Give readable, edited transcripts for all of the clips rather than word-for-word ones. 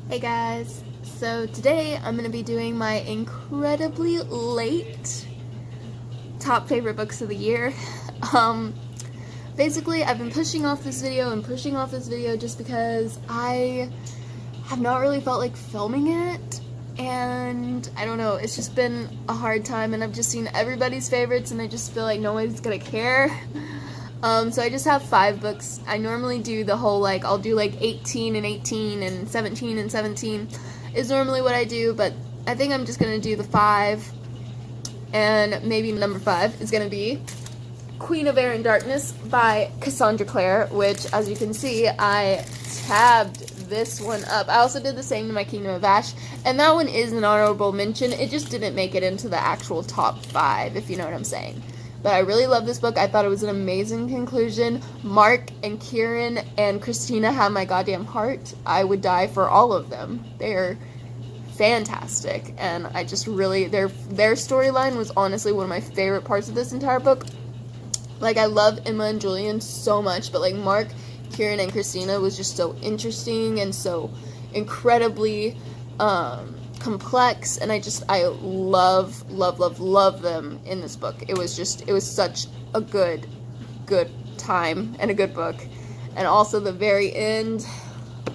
Hey guys, so today I'm going to be doing my incredibly late top favorite books of the year. Um, Basically I've been pushing off this video just because I have not really felt like filming it, and I don't know, it's just been a hard time, and I've just seen everybody's favorites and I just feel like nobody's gonna care. So I just have 5 books. I normally do the whole, like, I'll do like 18 and 18 and 17 and 17 is normally what I do, but I think I'm just gonna do the 5, and maybe number 5 is gonna be Queen of Air and Darkness by Cassandra Clare, which, as you can see, I tabbed this one up. I also did the same to my Kingdom of Ash, and that one is an honorable mention. It just didn't make it into the actual top 5, if you know what I'm saying. But I really love this book. I thought it was an amazing conclusion. Mark and Kieran and Christina have my goddamn heart. I would die for all of them. They're fantastic, and I just really, their storyline was honestly one of my favorite parts of this entire book. Like, I love Emma and Julian so much, but like Mark, Kieran, and Christina was just so interesting and so incredibly complex, and I love them in this book. It was such a good time and a good book. And also the very end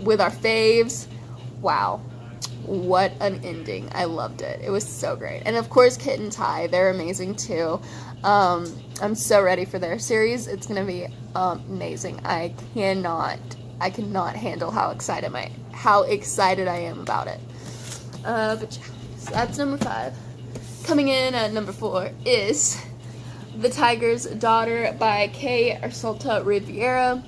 with our faves, wow, what an ending. I loved it. It was so great. And of course Kit and Ty, they're amazing too. I'm so ready for their series. It's gonna be amazing. I cannot handle how excited I am about it. But yeah, so that's number 5. Coming in at number 4 is The Tiger's Daughter by K. Arsalta Riviera.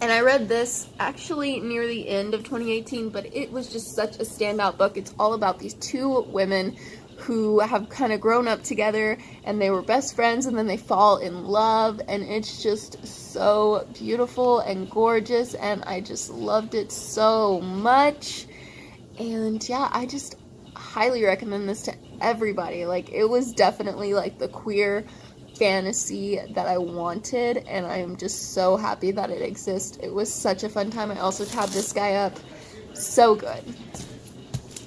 And I read this actually near the end of 2018, but it was just such a standout book. It's all about these 2 women who have kind of grown up together, and they were best friends, and then they fall in love, and it's just so beautiful and gorgeous, and I just loved it so much. And yeah, I just highly recommend this to everybody. Like, it was definitely like the queer fantasy that I wanted, and I am just so happy that it exists. It was such a fun time. I also tabbed this guy up. So good.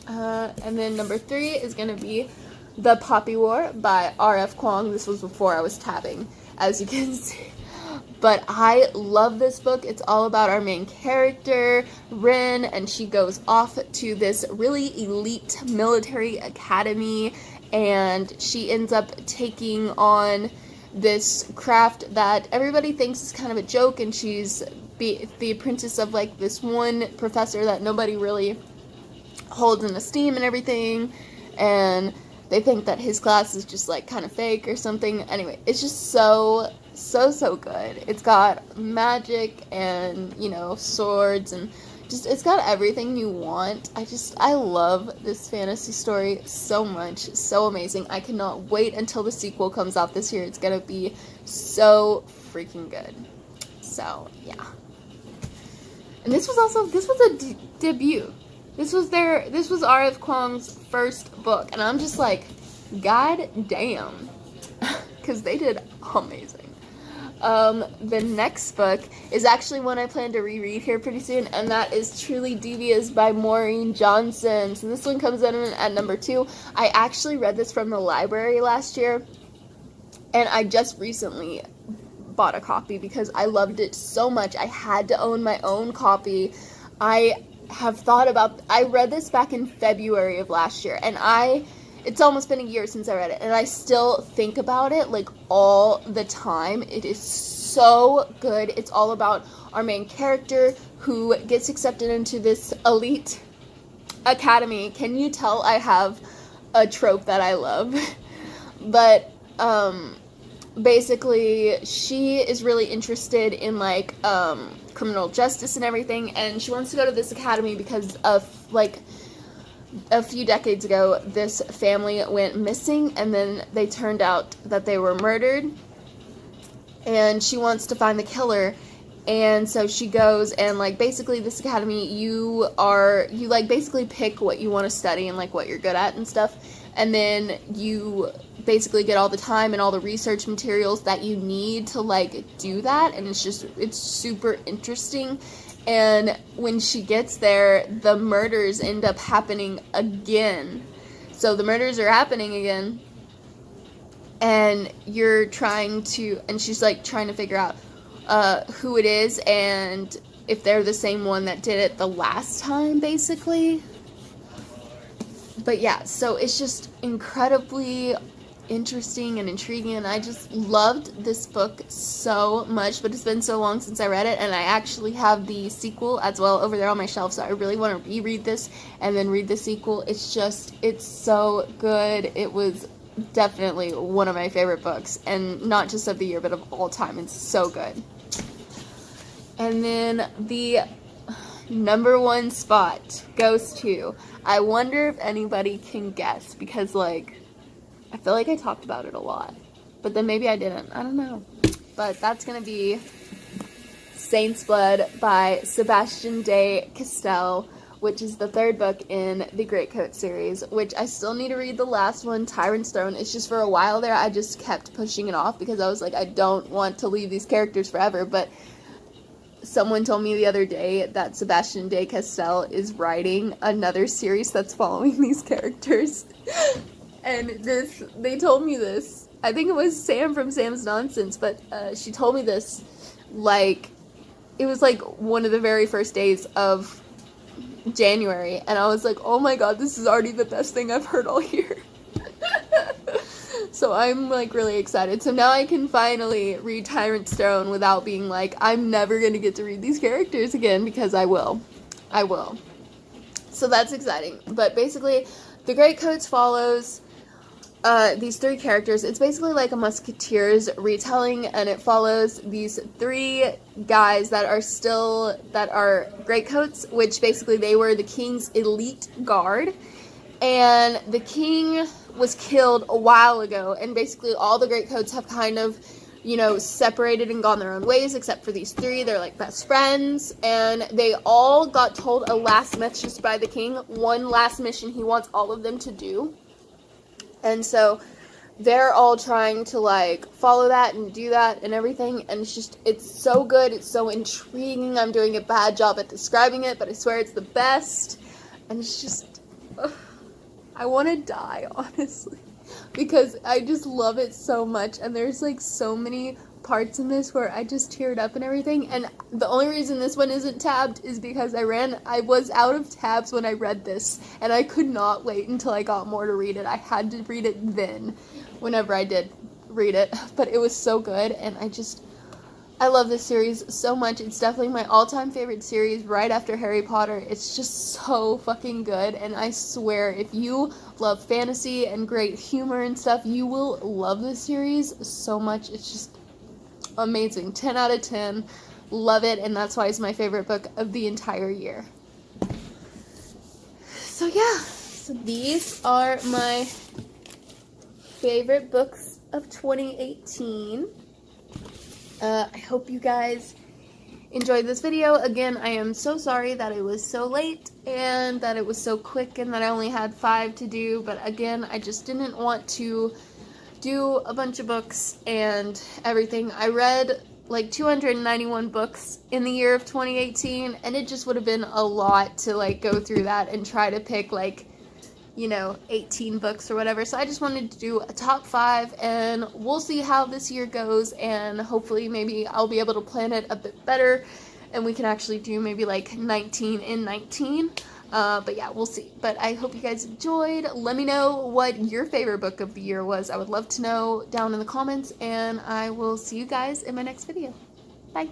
And then number 3 is going to be The Poppy War by R.F. Kuang. This was before I was tabbing, as you can see. But I love this book. It's all about our main character, Rin, and she goes off to this really elite military academy, and she ends up taking on this craft that everybody thinks is kind of a joke, and she's the apprentice of like this one professor that nobody really holds in esteem and everything, and they think that his class is just like kind of fake or something. Anyway, it's just so good. It's got magic and, you know, swords, and just, it's got everything you want. I love this fantasy story so much. So amazing. I cannot wait until the sequel comes out this year. It's gonna be so freaking good. So yeah. And this was a debut. This was R.F. Kuang's first book, and I'm just like, god damn, because they did amazing. The next book is actually one I plan to reread here pretty soon, and that is Truly Devious by Maureen Johnson. So this one comes in at number 2. I actually read this from the library last year, and I just recently bought a copy because I loved it so much. I had to own my own copy. I read this back in February of last year, and it's almost been a year since I read it, and I still think about it like all the time. It is so good. It's all about our main character who gets accepted into this elite academy. Can you tell I have a trope that I love? But basically she is really interested in like criminal justice and everything, and she wants to go to this academy because of like a few decades ago this family went missing, and then they turned out that they were murdered, and she wants to find the killer. And so she goes, and like basically this academy, you like basically pick what you want to study and like what you're good at and stuff, and then you basically get all the time and all the research materials that you need to like do that, and it's super interesting. And when she gets there, the murders end up happening again. So the murders are happening again, and you're trying to, and she's like trying to figure out who it is and if they're the same one that did it the last time, basically. But yeah, so it's just incredibly interesting and intriguing, and I just loved this book so much. But it's been so long since I read it, and I actually have the sequel as well over there on my shelf, so I really want to reread this and then read the sequel. It's so good. It was definitely one of my favorite books, and not just of the year but of all time. It's so good. And then the number one spot goes to, I wonder if anybody can guess, because like I feel like I talked about it a lot, but then maybe I didn't. I don't know. But that's gonna be Saint's Blood by Sebastian de Castell, which is the third book in the Greatcoat series, which I still need to read the last one, Tyrant's Throne. It's just for a while there, I just kept pushing it off because I was like, I don't want to leave these characters forever. But someone told me the other day that Sebastian de Castell is writing another series that's following these characters. And they told me this. I think it was Sam from Sam's Nonsense, but she told me this like, it was like one of the very first days of January, and I was like, oh my god, this is already the best thing I've heard all year. So I'm like really excited. So now I can finally read Tyrant's Throne without being like, I'm never gonna get to read these characters again, because I will. So that's exciting. But basically, the Greatcoats follows these three characters. It's basically like a Musketeers retelling, and it follows these three guys that are Greatcoats, which basically they were the king's elite guard, and the king was killed a while ago, and basically all the Greatcoats have kind of, you know, separated and gone their own ways, except for these three. They're like best friends, and they all got told a last message by the king, one last mission he wants all of them to do. And so they're all trying to like follow that and do that and everything, and it's so good, it's so intriguing. I'm doing a bad job at describing it, but I swear it's the best. And it's just, I want to die, honestly, because I just love it so much, and there's like so many parts in this where I just teared up and everything. And the only reason this one isn't tabbed is because I was out of tabs when I read this, and I could not wait until I got more to read it. I had to read it then, whenever I did read it. But it was so good, and I love this series so much. It's definitely my all-time favorite series right after Harry Potter. It's just so fucking good, and I swear if you love fantasy and great humor and stuff, you will love this series so much. It's just amazing. 10 out of 10. Love it, and that's why it's my favorite book of the entire year. So yeah, so these are my favorite books of 2018. I hope you guys enjoyed this video. Again, I am so sorry that it was so late and that it was so quick and that I only had 5 to do, but again, I just didn't want to do a bunch of books and everything. I read like 291 books in the year of 2018, and it just would have been a lot to like go through that and try to pick like, you know, 18 books or whatever. So I just wanted to do a top 5, and we'll see how this year goes, and hopefully maybe I'll be able to plan it a bit better and we can actually do maybe like 19 in 19. But yeah, we'll see. But I hope you guys enjoyed. Let me know what your favorite book of the year was. I would love to know down in the comments, and I will see you guys in my next video. Bye.